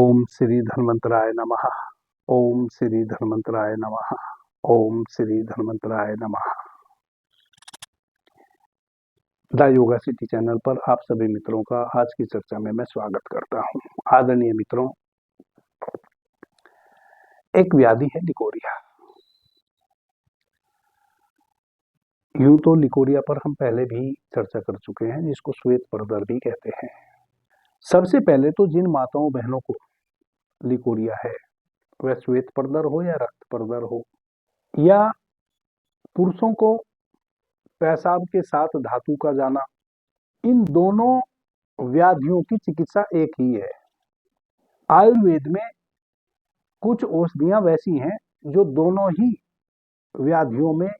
ओम श्री धन्वंतराय नमः। ओम श्री धन्वंतराय नमः। ओम श्री धन्वंतराय नमः। द योगा सिटी चैनल पर आप सभी मित्रों का आज की चर्चा में मैं स्वागत करता हूं। आदरणीय मित्रों, एक व्याधि है लिकोरिया। यूं तो लिकोरिया पर हम पहले भी चर्चा कर चुके हैं, जिसको श्वेत परदर भी कहते हैं। सबसे पहले तो जिन माताओं बहनों को लिकोरिया है, वह श्वेत परदर हो या रक्त परदर हो, या पुरुषों को पेशाब के साथ धातु का जाना, इन दोनों व्याधियों की चिकित्सा एक ही है। आयुर्वेद में कुछ औषधियां वैसी हैं जो दोनों ही व्याधियों में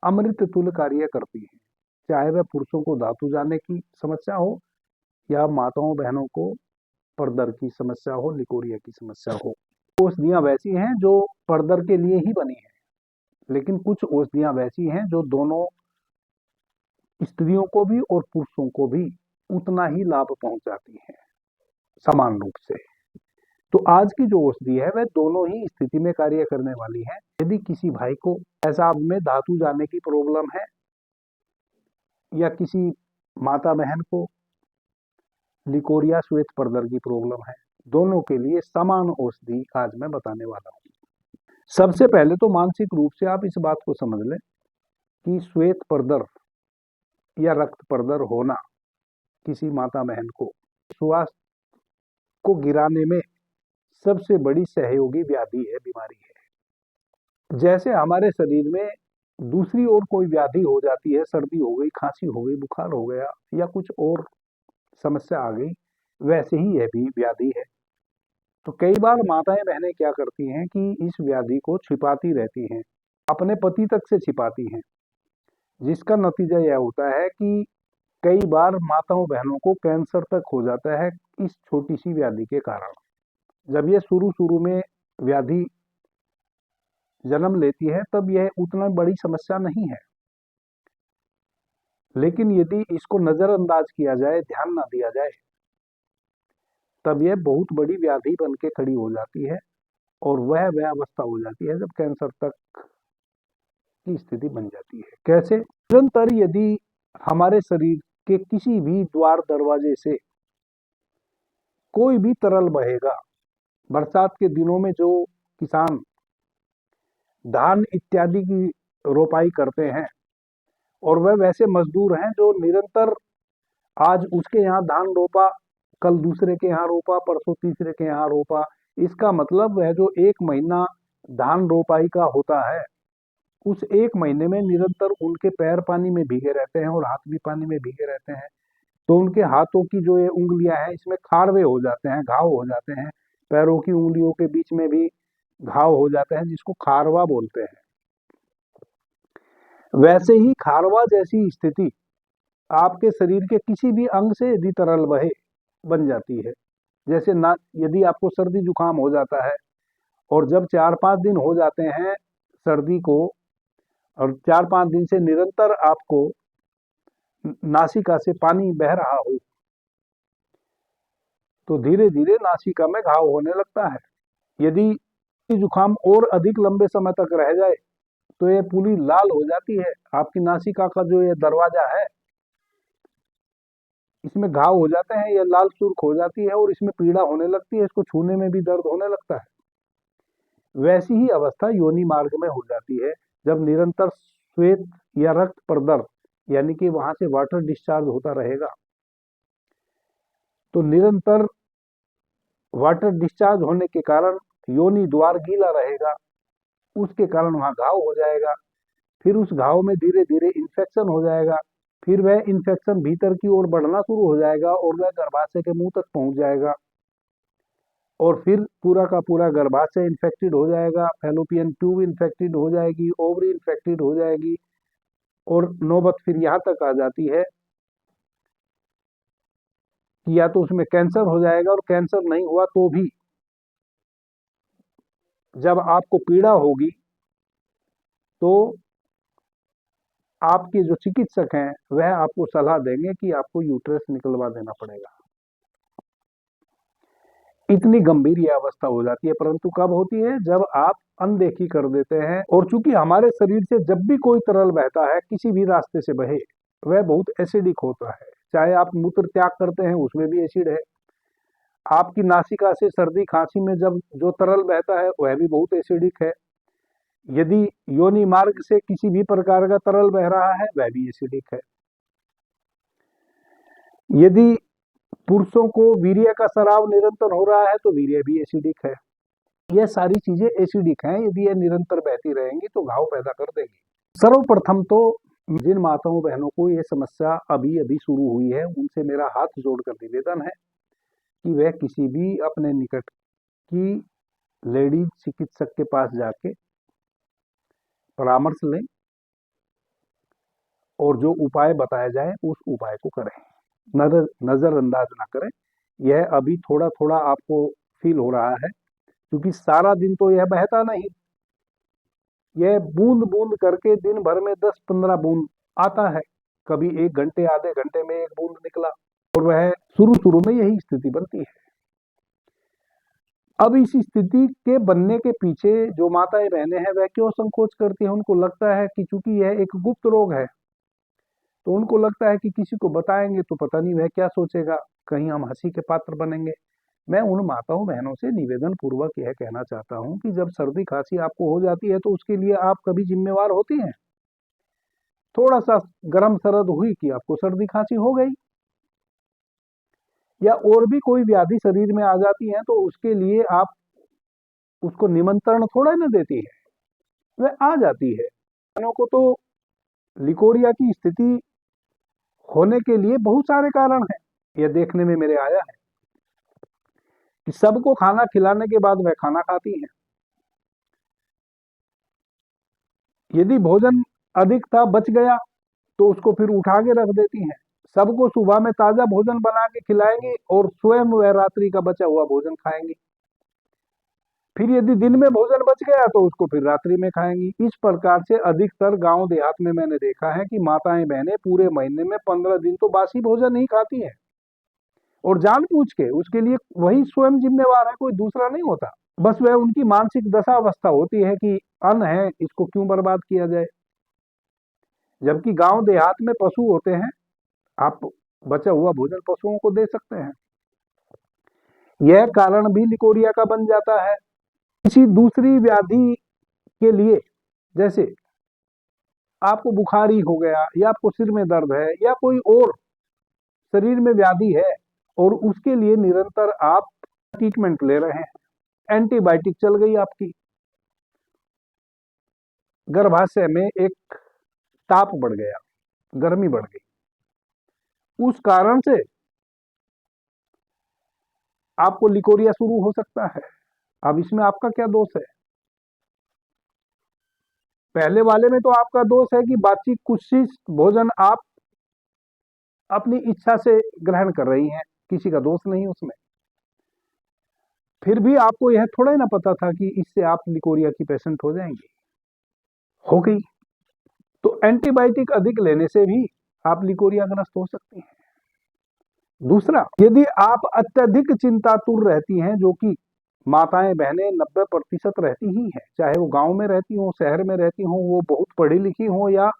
अमृत तुल्य कार्य करती हैं, चाहे वह पुरुषों को धातु जाने की समस्या हो या माताओं बहनों को परदर की समस्या हो, लिकोरिया की समस्या हो। औषधियां वैसी हैं जो परदर के लिए ही बनी है, लेकिन कुछ औषधियां वैसी हैं जो दोनों स्त्रियों को भी और पुरुषों को भी उतना ही लाभ पहुंचाती हैं, समान रूप से। तो आज की जो औषधि है वह दोनों ही स्थिति में कार्य करने वाली है। यदि किसी भाई को पेशाब में धातु जाने की प्रॉब्लम है या किसी माता बहन को लिकोरिया श्वेत परदर की प्रॉब्लम है, दोनों के लिए समान औषधि आज मैं बताने वाला हूं। सबसे पहले तो मानसिक रूप से आप इस बात को समझ लें कि श्वेत परदर या रक्त परदर होना किसी माता बहन को स्वास्थ्य को गिराने में सबसे बड़ी सहयोगी व्याधि है, बीमारी है। जैसे हमारे शरीर में दूसरी ओर कोई व्याधि हो जाती है, सर्दी हो गई, खांसी हो गई, बुखार हो गया या कुछ और समस्या आ गई, वैसे ही यह भी व्याधि है। तो कई बार माताएं बहनें क्या करती हैं कि इस व्याधि को छिपाती रहती हैं, अपने पति तक से छिपाती हैं, जिसका नतीजा यह होता है कि कई बार माताओं बहनों को कैंसर तक हो जाता है इस छोटी सी व्याधि के कारण। जब यह शुरू में व्याधि जन्म लेती है तब यह उतना बड़ी समस्या नहीं है, लेकिन यदि इसको नजरअंदाज किया जाए, ध्यान ना दिया जाए, तब यह बहुत बड़ी व्याधि बन के खड़ी हो जाती है और वह अवस्था हो जाती है जब कैंसर तक की स्थिति बन जाती है। कैसे? निरंतर यदि हमारे शरीर के किसी भी द्वार दरवाजे से कोई भी तरल बहेगा, बरसात के दिनों में जो किसान धान इत्यादि की रोपाई करते हैं और वह वैसे मजदूर हैं जो निरंतर आज उसके यहाँ धान रोपा, कल दूसरे के यहाँ रोपा, परसों तीसरे के यहाँ रोपा, इसका मतलब वह जो एक महीना धान रोपाई का होता है, उस एक महीने में निरंतर उनके पैर पानी में भीगे रहते हैं और हाथ भी पानी में भीगे रहते हैं। तो उनके हाथों की जो ये उंगलियां हैं, इसमें खारवे हो जाते हैं, घाव हो जाते हैं। पैरों की उंगलियों के बीच में भी घाव हो जाते हैं, जिसको खारवा बोलते हैं। वैसे ही खारवा जैसी स्थिति आपके शरीर के किसी भी अंग से यदि तरल बहे बन जाती है। जैसे ना, यदि आपको सर्दी जुकाम हो जाता है और जब 4-5 दिन हो जाते हैं सर्दी को और 4-5 दिन से निरंतर आपको नासिका से पानी बह रहा हो, तो धीरे धीरे नासिका में घाव होने लगता है। यदि जुकाम और अधिक लंबे समय तक रह जाए तो ये पूरी लाल हो जाती है। आपकी नासिका का जो ये दरवाजा है, इसमें घाव हो जाते हैं, ये लाल सुर्ख हो जाती है और इसमें पीड़ा होने लगती है, इसको छूने में भी दर्द होने लगता है। वैसी ही अवस्था योनि मार्ग में हो जाती है जब निरंतर श्वेत या रक्त परदर यानी कि वहां से वाटर डिस्चार्ज होता रहेगा। तो निरंतर वाटर डिस्चार्ज होने के कारण योनि द्वार गीला रहेगा, उसके कारण वहां घाव हो जाएगा। फिर उस घाव में धीरे धीरे इन्फेक्शन हो जाएगा, फिर वह इन्फेक्शन भीतर की ओर बढ़ना शुरू हो जाएगा और वह गर्भाशय के मुंह तक पहुंच जाएगा और फिर पूरा का पूरा गर्भाशय इन्फेक्टेड हो जाएगा, फैलोपियन ट्यूब इन्फेक्टेड हो जाएगी, ओवरी इन्फेक्टेड हो जाएगी और नौबत फिर यहाँ तक आ जाती है कि या तो उसमें कैंसर हो जाएगा, और कैंसर नहीं हुआ तो भी जब आपको पीड़ा होगी तो आपके जो चिकित्सक हैं वह आपको सलाह देंगे कि आपको यूट्रस निकलवा देना पड़ेगा। इतनी गंभीर ये अवस्था हो जाती है। परंतु कब होती है? जब आप अनदेखी कर देते हैं। और चूंकि हमारे शरीर से जब भी कोई तरल बहता है, किसी भी रास्ते से बहे, वह बहुत एसिडिक होता है। चाहे आप मूत्र त्याग करते हैं, उसमें भी एसिड है। आपकी नासिका से सर्दी खांसी में जब जो तरल बहता है, वह भी बहुत एसिडिक है। यदि योनि मार्ग से किसी भी प्रकार का तरल बह रहा है, वह भी एसिडिक है। यदि पुरुषों को वीर्य का स्राव निरंतर हो रहा है, तो वीर्य भी एसिडिक है। यह सारी चीजें एसिडिक हैं। यदि यह निरंतर बहती रहेंगी तो घाव पैदा कर देगी। सर्वप्रथम तो जिन माताओं बहनों को यह समस्या अभी अभी शुरू हुई है, उनसे मेरा हाथ जोड़कर निवेदन है कि वह किसी भी अपने निकट की लेडीज चिकित्सक के पास जाके परामर्श लें और जो उपाय बताया जाए उस उपाय को करें। नजरअंदाज ना करें। यह अभी थोड़ा थोड़ा आपको फील हो रहा है, क्योंकि सारा दिन तो यह बहता नहीं। यह बूंद बूंद करके दिन भर में 10-15 बूंद आता है। कभी 1 घंटे आधे घंटे में 1 बूंद निकला, और वह शुरू शुरू में यही स्थिति बनती है। अब इस स्थिति के बनने के पीछे जो माताएं बहनें हैं, वह क्यों संकोच करती हैं? उनको लगता है कि चूंकि यह एक गुप्त रोग है, तो उनको लगता है कि किसी को बताएंगे तो पता नहीं वह क्या सोचेगा, कहीं हम हंसी के पात्र बनेंगे। मैं उन माताओं बहनों से निवेदन पूर्वक यह कहना चाहता हूं कि जब सर्दी खांसी आपको हो जाती है, तो उसके लिए आप कभी जिम्मेवार होती हैं? थोड़ा सा गर्म सरद हुई कि आपको सर्दी खांसी हो गई, या और भी कोई व्याधि शरीर में आ जाती है, तो उसके लिए आप उसको निमंत्रण थोड़ा ना देती है, वह आ जाती है। बहनों को तो लिकोरिया की स्थिति होने के लिए बहुत सारे कारण हैं। यह देखने में मेरे आया है कि सबको खाना खिलाने के बाद वह खाना खाती हैं। यदि भोजन अधिक था, बच गया, तो उसको फिर उठा के रख देती हैं। सबको सुबह में ताजा भोजन बना के खिलाएंगी और स्वयं वह रात्रि का बचा हुआ भोजन खाएंगी। फिर यदि दिन में भोजन बच गया, तो उसको फिर रात्रि में खाएंगी। इस प्रकार से अधिकतर गांव देहात में मैंने देखा है कि माताएं बहनें पूरे महीने में 15 दिन तो बासी भोजन ही खाती हैं, और जानबूझ के। उसके लिए वही स्वयं जिम्मेवार है, कोई दूसरा नहीं होता। बस वह उनकी मानसिक दशा अवस्था होती है कि अन्न है, इसको क्यों बर्बाद किया जाए। जबकि गांव देहात में पशु होते हैं, आप बचा हुआ भोजन पशुओं को दे सकते हैं। यह कारण भी लिकोरिया का बन जाता है। किसी दूसरी व्याधि के लिए, जैसे आपको बुखारी हो गया, या आपको सिर में दर्द है, या कोई और शरीर में व्याधि है, और उसके लिए निरंतर आप ट्रीटमेंट ले रहे हैं, एंटीबायोटिक चल गई आपकी, गर्भाशय में एक ताप बढ़ गया, गर्मी बढ़ गई, उस कारण से आपको लिकोरिया शुरू हो सकता है। अब इसमें आपका क्या दोष है? पहले वाले में तो आपका दोष है कि बातचीत कुछ भोजन आप अपनी इच्छा से ग्रहण कर रही हैं, किसी का दोष नहीं उसमें। फिर भी आपको यह थोड़ा ही ना पता था कि इससे आप लिकोरिया की पेशेंट हो जाएंगी, हो गई। तो एंटीबायोटिक अधिक लेने से भी आप लिकोरिया ग्रस्त हो सकती हैं। दूसरा, यदि आप अत्यधिक चिंतातुर रहती हैं, जो कि माताएं बहनें 90% रहती ही हैं, चाहे वो गांव में रहती हो, शहर में रहती हो, वो बहुत पढ़ी लिखी हो या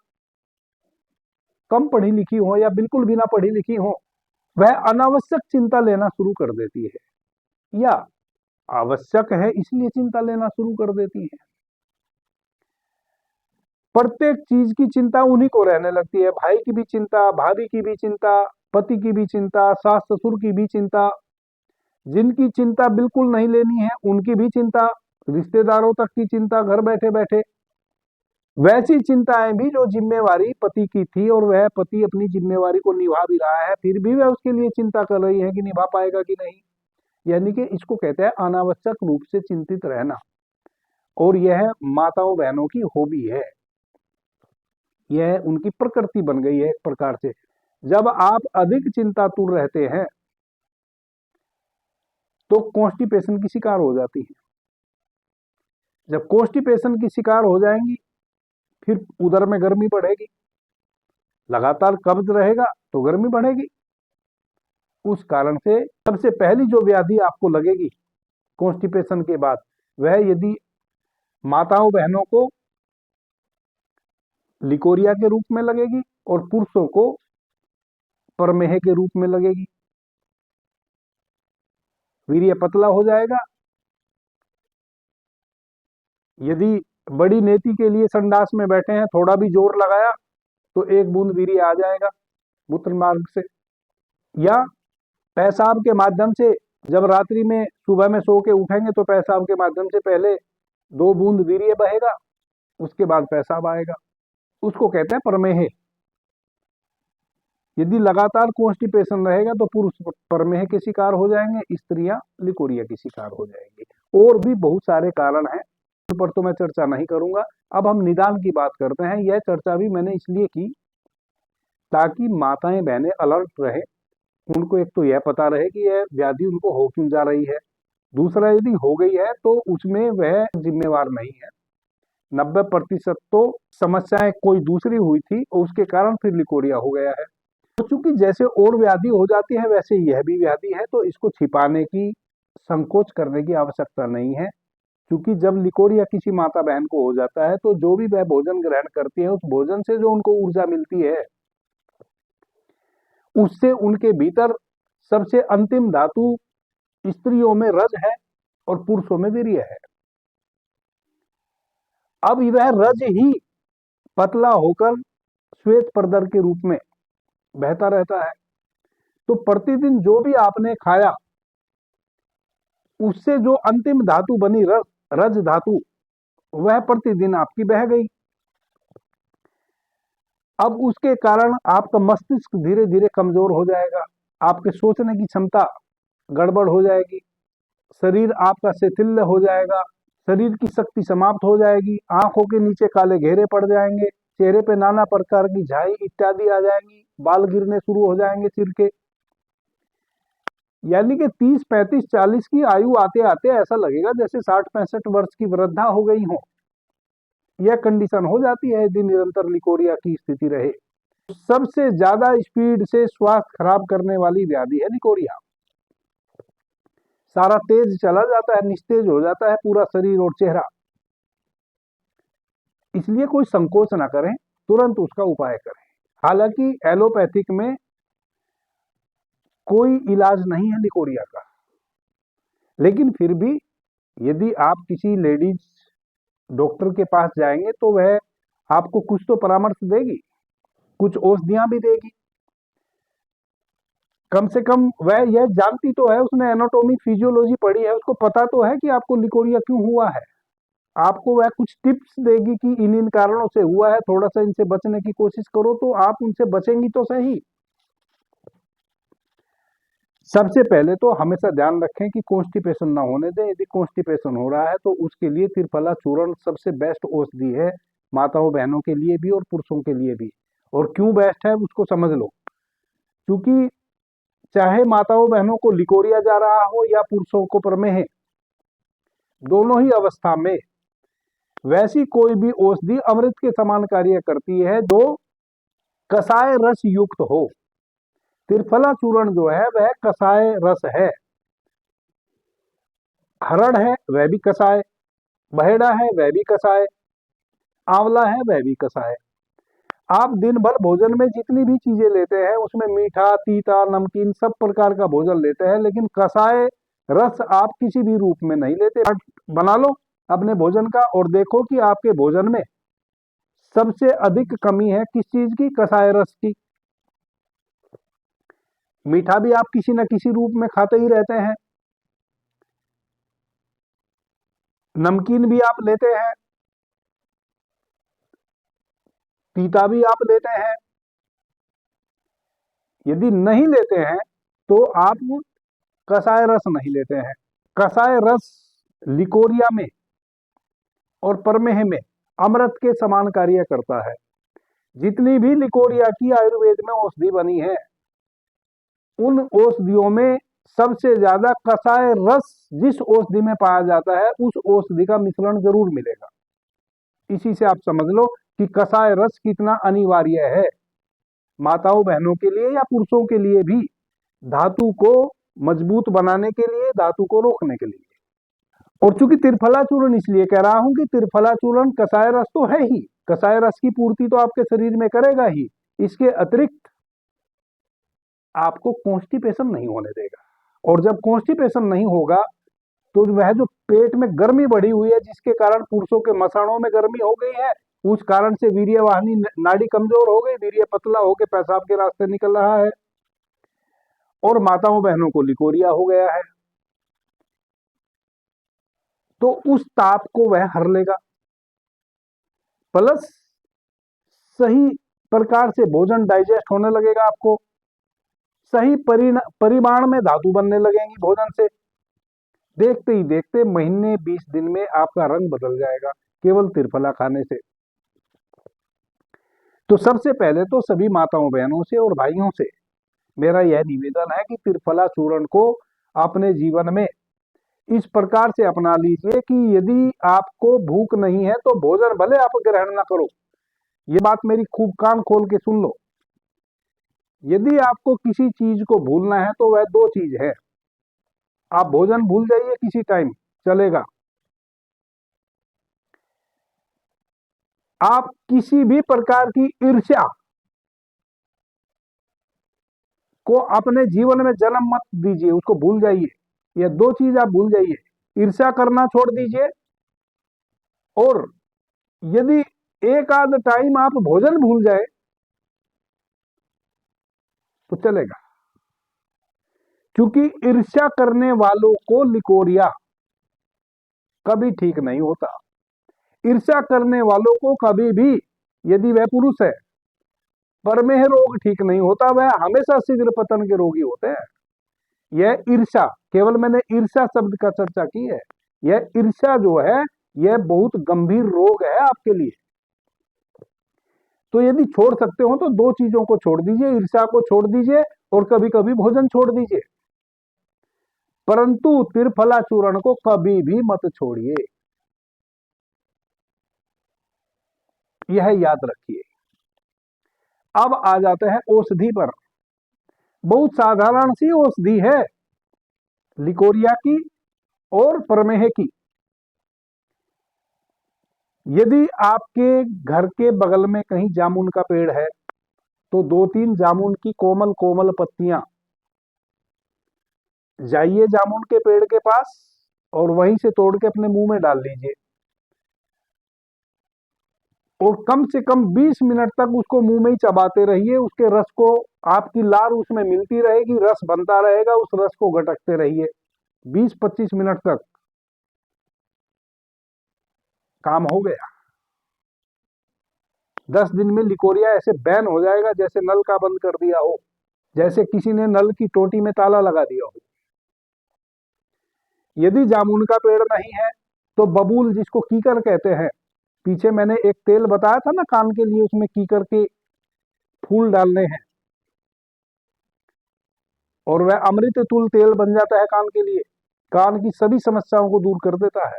कम पढ़ी लिखी हो, या बिल्कुल भी ना पढ़ी लिखी हो, वह अनावश्यक चिंता लेना शुरू कर देती है, या आवश्यक है इसलिए चिंता लेना शुरू कर देती है। प्रत्येक चीज की चिंता उन्हीं को रहने लगती है। भाई की भी चिंता, भाभी की भी चिंता, पति की भी चिंता, सास ससुर की भी चिंता, जिनकी चिंता बिल्कुल नहीं लेनी है उनकी भी चिंता, रिश्तेदारों तक की चिंता घर बैठे बैठे। वैसी चिंताएं भी जो जिम्मेवारी पति की थी, और वह पति अपनी जिम्मेवारी को निभा भी रहा है, फिर भी वह उसके लिए चिंता कर रही है कि निभा पाएगा कि नहीं। यानी कि इसको कहते हैं अनावश्यक रूप से चिंतित रहना। और यह माताओं बहनों की हॉबी है, यह उनकी प्रकृति बन गई है एक प्रकार से। जब आप अधिक चिंतातुर रहते हैं, तो कॉन्स्टिपेशन की शिकार हो जाती है। जब कॉन्स्टिपेशन की शिकार हो जाएंगी, फिर उदर में गर्मी बढ़ेगी, लगातार कब्ज रहेगा तो गर्मी बढ़ेगी। उस कारण से सबसे पहली जो व्याधि आपको लगेगी कॉन्स्टिपेशन के बाद, वह यदि माताओं बहनों को लिकोरिया के रूप में लगेगी और पुरुषों को प्रमेह के रूप में लगेगी। वीर्य पतला हो जाएगा। यदि बड़ी नेति के लिए संडास में बैठे हैं, थोड़ा भी जोर लगाया तो 1 बूंद वीर्य आ जाएगा मूत्र मार्ग से। या पेशाब के माध्यम से, जब रात्रि में सुबह में सो के उठेंगे तो पेशाब के माध्यम से पहले 2 बूंद वीर्य बहेगा, उसके बाद पेशाब आएगा, उसको कहते हैं प्रमेह। यदि लगातार कॉन्स्टिपेशन रहेगा तो पुरुष प्रमेह के शिकार हो जाएंगे, स्त्रियां लिकोरिया की शिकार हो जाएंगी। और भी बहुत सारे कारण हैं, उन पर तो मैं चर्चा नहीं करूंगा। अब हम निदान की बात करते हैं। यह चर्चा भी मैंने इसलिए की ताकि माताएं बहनें अलर्ट रहे, उनको एक तो यह पता रहे कि यह व्याधि उनको हो क्यों जा रही है, दूसरा यदि हो गई है तो उसमें वह जिम्मेवार नहीं है। 90% तो समस्याएं कोई दूसरी हुई थी और उसके कारण फिर लिकोरिया हो गया है। तो चूंकि जैसे और व्याधि हो जाती है वैसे यह भी व्याधि है, तो इसको छिपाने की, संकोच करने की आवश्यकता नहीं है। क्योंकि जब लिकोरिया किसी माता बहन को हो जाता है तो जो भी वह भोजन ग्रहण करती है, उस भोजन से जो उनको ऊर्जा मिलती है, उससे उनके भीतर सबसे अंतिम धातु स्त्रियों में रज है और पुरुषों में वीर्य है। अब वह रज ही पतला होकर श्वेत प्रदर के रूप में बहता रहता है। तो प्रतिदिन जो भी आपने खाया, उससे जो अंतिम धातु बनी रज धातु, वह प्रतिदिन आपकी बह गई। अब उसके कारण आपका मस्तिष्क धीरे धीरे कमजोर हो जाएगा, आपके सोचने की क्षमता गड़बड़ हो जाएगी, शरीर आपका शिथिल हो जाएगा, शरीर की शक्ति समाप्त हो जाएगी, आंखों के नीचे काले घेरे पड़ जाएंगे, चेहरे पे नाना प्रकार की झाई इत्यादि आ जाएंगी, बाल गिरने शुरू हो जाएंगे सिर के। यानी कि 30, 35, 40 की आयु आते आते ऐसा लगेगा जैसे 60, 65 वर्ष की वृद्धा हो गई हो। यह कंडीशन हो जाती है यदि निरंतर लिकोरिया की स्थिति रहे। सबसे ज्यादा स्पीड से स्वास्थ्य खराब करने वाली व्याधि है लिकोरिया। सारा तेज चला जाता है, निस्तेज हो जाता है पूरा शरीर और चेहरा। इसलिए कोई संकोच ना करें, तुरंत उसका उपाय करें। हालांकि एलोपैथिक में कोई इलाज नहीं है लिकोरिया का, लेकिन फिर भी यदि आप किसी लेडीज डॉक्टर के पास जाएंगे तो वह आपको कुछ तो परामर्श देगी, कुछ औषधियां भी देगी। कम से कम वह यह जानती तो है, उसने एनाटॉमी फिजियोलॉजी पढ़ी है, उसको पता तो है कि आपको लिकोरिया क्यों हुआ है। आपको वह कुछ टिप्स देगी कि इन कारणों से हुआ है, थोड़ा सा इनसे बचने की कोशिश करो, तो आप उनसे बचेंगी तो सही। सबसे पहले तो हमेशा ध्यान रखें कि कॉन्स्टिपेशन ना होने दें। यदि कॉन्स्टिपेशन हो रहा है तो उसके लिए त्रिफला चूर्ण सबसे बेस्ट औषधि है, माताओं बहनों के लिए भी और पुरुषों के लिए भी। और क्यों बेस्ट है उसको समझ लो। क्योंकि चाहे माताओं बहनों को लिकोरिया जा रहा हो या पुरुषों को प्रमेह, दोनों ही अवस्था में वैसी कोई भी औषधि अमृत के समान कार्य करती है जो कसाय रस युक्त हो। त्रिफला चूर्ण जो है वह कसाय रस है। हरड़ है वह भी कसाय, बहेड़ा है वह भी कसाय, आंवला है वह भी कसाय। आप दिन भर भोजन में जितनी भी चीजें लेते हैं उसमें मीठा, तीता, नमकीन सब प्रकार का भोजन लेते हैं, लेकिन कसाय रस आप किसी भी रूप में नहीं लेते। बना लो अपने भोजन का और देखो कि आपके भोजन में सबसे अधिक कमी है किस चीज की? कसाय रस की। मीठा भी आप किसी न किसी रूप में खाते ही रहते हैं, नमकीन भी आप लेते हैं, तीता भी आप लेते हैं। यदि नहीं लेते हैं तो आप कसाय रस नहीं लेते हैं। कसाय रस लिकोरिया में और प्रमेह में अमृत के समान कार्य करता है। जितनी भी लिकोरिया की आयुर्वेद में औषधि बनी है, उन औषधियों में सबसे ज्यादा कसाय रस जिस औषधि में पाया जाता है उस औषधि का मिश्रण जरूर मिलेगा। इसी से आप समझ लो कि कसाय रस कितना अनिवार्य है माताओं बहनों के लिए या पुरुषों के लिए भी, धातु को मजबूत बनाने के लिए, धातु को रोकने के लिए। और चूंकि त्रिफला चूर्ण इसलिए कह रहा हूं कि त्रिफला चूर्ण कसाय रस तो है ही, कसाय रस की पूर्ति तो आपके शरीर में करेगा ही, इसके अतिरिक्त आपको कॉन्स्टिपेशन नहीं होने देगा। और जब कॉन्स्टिपेशन नहीं होगा तो वह जो पेट में गर्मी बढ़ी हुई है, जिसके कारण पुरुषों के मसाणों में गर्मी हो गई है, उस कारण से वीर्यवाहिनी नाड़ी कमजोर हो गई, वीर्य पतला होकर पेशाब के रास्ते निकल रहा है, और माताओं बहनों को लिकोरिया हो गया है, तो उस ताप को वह हर लेगा। प्लस सही प्रकार से भोजन डाइजेस्ट होने लगेगा, आपको सही परिमाण में धातु बनने लगेंगी भोजन से। देखते ही देखते महीने 20 दिन में आपका रंग बदल जाएगा केवल त्रिफला खाने से। तो सबसे पहले तो सभी माताओं बहनों से और भाइयों से मेरा यह निवेदन है कि त्रिफला चूर्ण को अपने जीवन में इस प्रकार से अपना लीजिए कि यदि आपको भूख नहीं है तो भोजन भले आप ग्रहण ना करो, ये बात मेरी खूब कान खोल के सुन लो। यदि आपको किसी चीज को भूलना है तो वह दो चीज है, आप भोजन भूल जाइए किसी टाइम चलेगा, आप किसी भी प्रकार की ईर्ष्या को अपने जीवन में जन्म मत दीजिए, उसको भूल जाइए। यह दो चीज आप भूल जाइए, ईर्ष्या करना छोड़ दीजिए, और यदि एक आध टाइम आप भोजन भूल जाए तो चलेगा, क्योंकि ईर्ष्या करने वालों को लिकोरिया कभी ठीक नहीं होता। ईर्ष्या करने वालों को कभी भी, यदि वह पुरुष है, परमेह रोग ठीक नहीं होता, वह हमेशा शीघ्र पतन के रोगी होते हैं। यह ईर्ष्या, केवल मैंने ईर्ष्या शब्द का चर्चा की है, यह ईर्ष्या जो है यह बहुत गंभीर रोग है आपके लिए। तो यदि छोड़ सकते हो तो दो चीजों को छोड़ दीजिए, ईर्ष्या को छोड़ दीजिए और कभी कभी भोजन छोड़ दीजिए, परंतु त्रिफला चूर्ण को कभी भी मत छोड़िए, यह याद रखिए। अब आ जाते हैं औषधि पर। बहुत साधारण सी औषधि है लिकोरिया की और प्रमेह की। यदि आपके घर के बगल में कहीं जामुन का पेड़ है तो 2-3 जामुन की कोमल कोमल पत्तियां, जाइए जामुन के पेड़ के पास और वहीं से तोड़ के अपने मुंह में डाल लीजिए, और कम से कम 20 मिनट तक उसको मुंह में ही चबाते रहिए। उसके रस को, आपकी लार उसमें मिलती रहेगी, रस बनता रहेगा, उस रस को गटकते रहिए 20-25 मिनट तक। काम हो गया। 10 दिन में लिकोरिया ऐसे बैन हो जाएगा जैसे नल का बंद कर दिया हो, जैसे किसी ने नल की टोटी में ताला लगा दिया हो। यदि जामुन का पेड़ नहीं है तो बबूल, जिसको कीकर कहते हैं, पीछे मैंने एक तेल बताया था ना कान के लिए, उसमें कीकर के फूल डालने हैं और वह अमृत तुल तेल बन जाता है कान के लिए, कान की सभी समस्याओं को दूर कर देता है।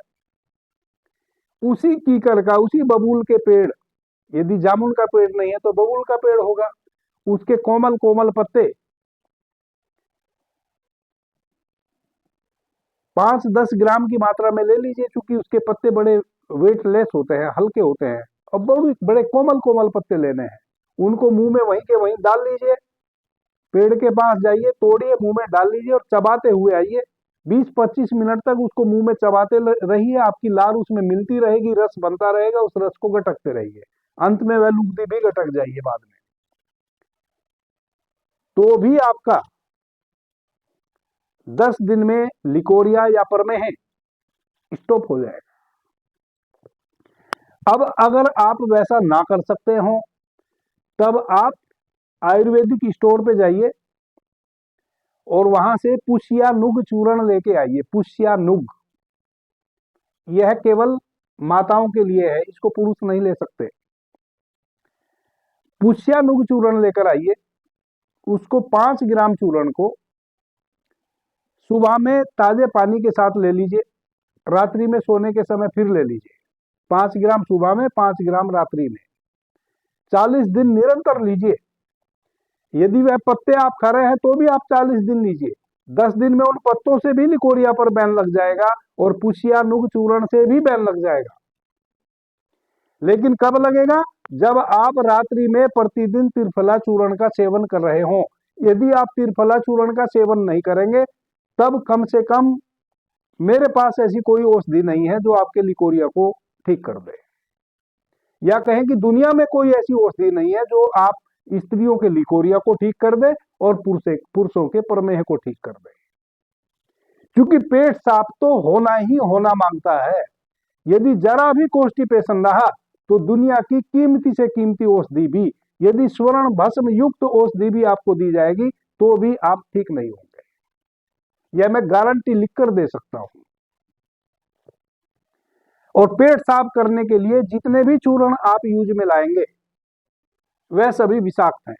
उसी कीकर का, उसी बबूल के पेड़, यदि जामुन का पेड़ नहीं है तो बबूल का पेड़ होगा, उसके कोमल कोमल पत्ते 5-10 ग्राम की मात्रा में ले लीजिए, क्योंकि उसके पत्ते बड़े वेटलेस होते हैं, हल्के होते हैं, और बड़े कोमल कोमल पत्ते लेने हैं। उनको मुंह में वहीं के वहीं डाल लीजिए, पेड़ के पास जाइए, तोड़िए, मुंह में डाल लीजिए और चबाते हुए आइए। 20-25 मिनट तक उसको मुंह में चबाते रहिए, आपकी लार उसमें मिलती रहेगी, रस बनता रहेगा, उस रस को गटकते रहिए, अंत में वह लुगदी भी गटक जाइए बाद में, तो भी आपका 10 दिन में लिकोरिया या प्रमेह स्टॉप हो जाएगा। अब अगर आप वैसा ना कर सकते हो तब आप आयुर्वेदिक स्टोर पे जाइए और वहां से पुष्यानुग चूर्ण लेके आइए। पुष्यानुग, यह केवल माताओं के लिए है, इसको पुरुष नहीं ले सकते। पुष्यानुग चूर्ण लेकर आइए, उसको 5 ग्राम चूर्ण को सुबह में ताजे पानी के साथ ले लीजिए, रात्रि में सोने के समय फिर ले लीजिए। 5 ग्राम सुबह में, 5 ग्राम रात्रि में, 40 दिन निरंतर लीजिए। यदि वह पत्ते आप खा रहे हैं तो भी आप 40 दिन लीजिए, 10 दिन में उन पत्तों से भी लिकोरिया पर बैन लग जाएगा और पुशिया नुग चूर्ण से भी बैन लग जाएगा। लेकिन कब लगेगा? जब आप रात्रि में प्रतिदिन त्रिफला चूर्ण का सेवन कर रहे हो। यदि आप त्रिफला चूर्ण का सेवन नहीं करेंगे तब कम से कम मेरे पास ऐसी कोई औषधि नहीं है जो आपके लिकोरिया को ठीक कर दे, या कहें कि दुनिया में कोई ऐसी औषधि नहीं है जो आप स्त्रियों के लिकोरिया को ठीक कर दे और पुरुषों के प्रमेह को ठीक कर दे। क्योंकि पेट साफ तो होना ही होना मांगता है। यदि जरा भी कॉन्स्टिपेशन रहा तो दुनिया की कीमती से कीमती औषधि भी, यदि स्वर्ण भस्म युक्त औषधि भी आपको दी जाएगी तो भी आप ठीक नहीं होंगे। यह मैं गारंटी लिखकर दे सकता हूं। और पेट साफ करने के लिए जितने भी चूर्ण आप यूज में लाएंगे वह सभी विषाक्त हैं।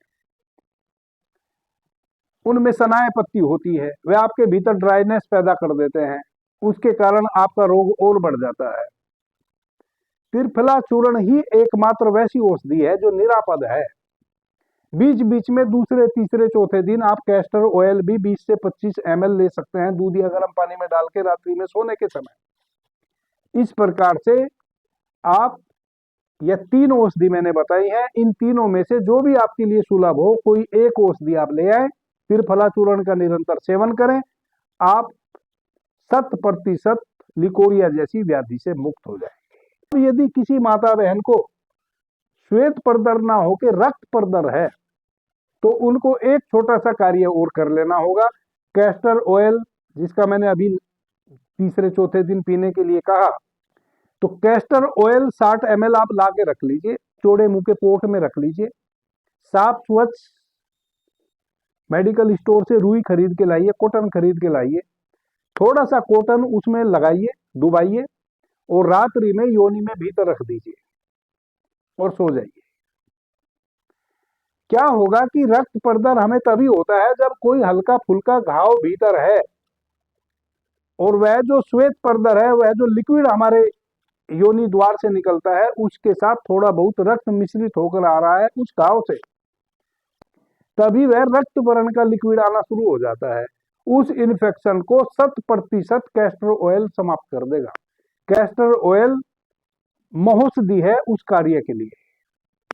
उनमें सनाए पत्ती होती है, वे आपके भीतर ड्राइनेस पैदा कर देते हैं, उसके कारण आपका रोग और बढ़ जाता है। त्रिफला चूर्ण ही एकमात्र वैसी औषधि है जो निरापद है। बीच बीच में दूसरे तीसरे चौथे दिन आप कैस्टर ऑयल भी 20 से 25 ml ले सकते हैं, दूध या गर्म पानी में डाल के रात्रि में सोने के समय। इस प्रकार से आप यह 3 औषधि मैंने बताई है, इन तीनों में से जो भी आपके लिए सुलभ हो कोई एक औषधि आप ले आए, त्रिफला चूर्ण का निरंतर सेवन करें, आप 100% लिकोरिया जैसी व्याधि से मुक्त हो जाएंगे। यदि किसी माता बहन को श्वेत परदर ना होकर रक्त परदर है तो उनको एक छोटा सा कार्य और कर लेना होगा। कैस्टर ऑयल जिसका मैंने अभी तीसरे चौथे दिन पीने के लिए कहा, तो कैस्टर ऑयल 60 ml आप ला के रख लीजिए, चौड़े मुंह के पोट में रख लीजिए। साफ स्वच्छ मेडिकल स्टोर से रुई खरीद के लाइए, कॉटन खरीद के लाइए, थोड़ा सा कॉटन उसमें लगाइए, डुबाइए और रात्रि में योनि में भीतर रख दीजिए और सो जाइए। क्या होगा कि रक्त परदर हमें तभी होता है जब कोई हल्का फुल्का घाव भीतर है, और वह जो श्वेत परदर है, वह जो लिक्विड हमारे योनि द्वार से निकलता है उसके साथ थोड़ा बहुत रक्त मिश्रित होकर आ रहा है उस घाव से, तभी वह रक्त वर्ण का लिक्विड आना शुरू हो जाता है। उस इन्फेक्शन को 100% कैस्टर ऑयल समाप्त कर देगा। कैस्टर ऑयल महौषधि है उस कार्य के लिए।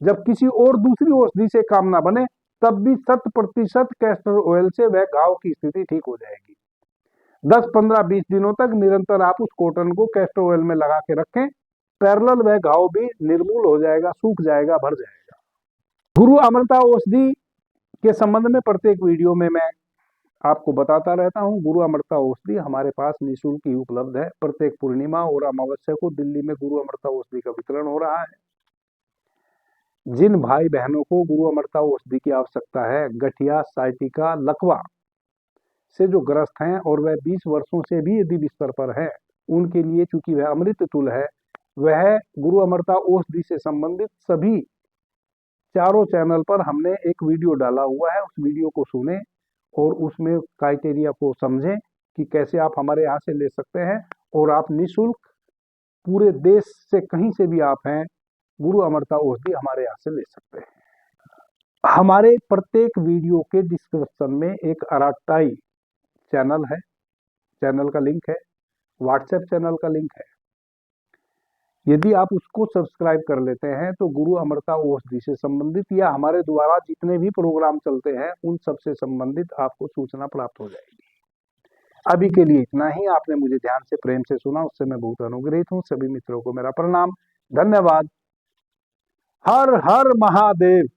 जब किसी और दूसरी औषधि से काम ना बने तब भी 100% कैस्टर ऑयल से वह घाव की स्थिति ठीक हो जाएगी। 10, 15, 20 दिनों तक निरंतर आप उस कॉटन को कैस्टर ऑयल में लगा के रखें, पैरेलल वह घाव भी निर्मूल हो जाएगा, सूख जाएगा, भर जाएगा। गुरु अमृता औषधि के संबंध में प्रत्येक वीडियो में मैं आपको बताता रहता हूं। गुरु अमृता औषधि हमारे पास निःशुल्क ही उपलब्ध है। प्रत्येक पूर्णिमा और अमावस्या को दिल्ली में गुरु अमृता औषधि का वितरण हो रहा है। जिन भाई बहनों को गुरु अमृता औषधि की आवश्यकता है, गठिया, साइटिका, लकवा से जो ग्रस्त हैं और वह 20 वर्षों से भी यदि बिस्तर पर है, उनके लिए चूंकि वह अमृत तुल्य है, वह गुरु अमृता औषधि से संबंधित सभी चारों चैनल पर हमने एक वीडियो डाला हुआ है। उस वीडियो को सुने और उसमें क्राइटेरिया को समझें कि कैसे आप हमारे यहाँ से ले सकते हैं, और आप निःशुल्क पूरे देश से कहीं से भी आप हैं गुरु अमृता औषधि हमारे यहाँ से ले सकते हैं। हमारे प्रत्येक वीडियो के डिस्क्रिप्शन में एक अराटाई चैनल है, चैनल का लिंक है, व्हाट्सएप चैनल का लिंक है। यदि आप उसको सब्सक्राइब कर लेते हैं तो गुरु अमृता औषधि से संबंधित या हमारे द्वारा जितने भी प्रोग्राम चलते हैं उन सब से संबंधित आपको सूचना प्राप्त हो जाएगी। अभी के लिए इतना ही। आपने मुझे ध्यान से प्रेम से सुना, उससे मैं बहुत अनुग्रहित हूँ। सभी मित्रों को मेरा प्रणाम, धन्यवाद। हर हर महादेव।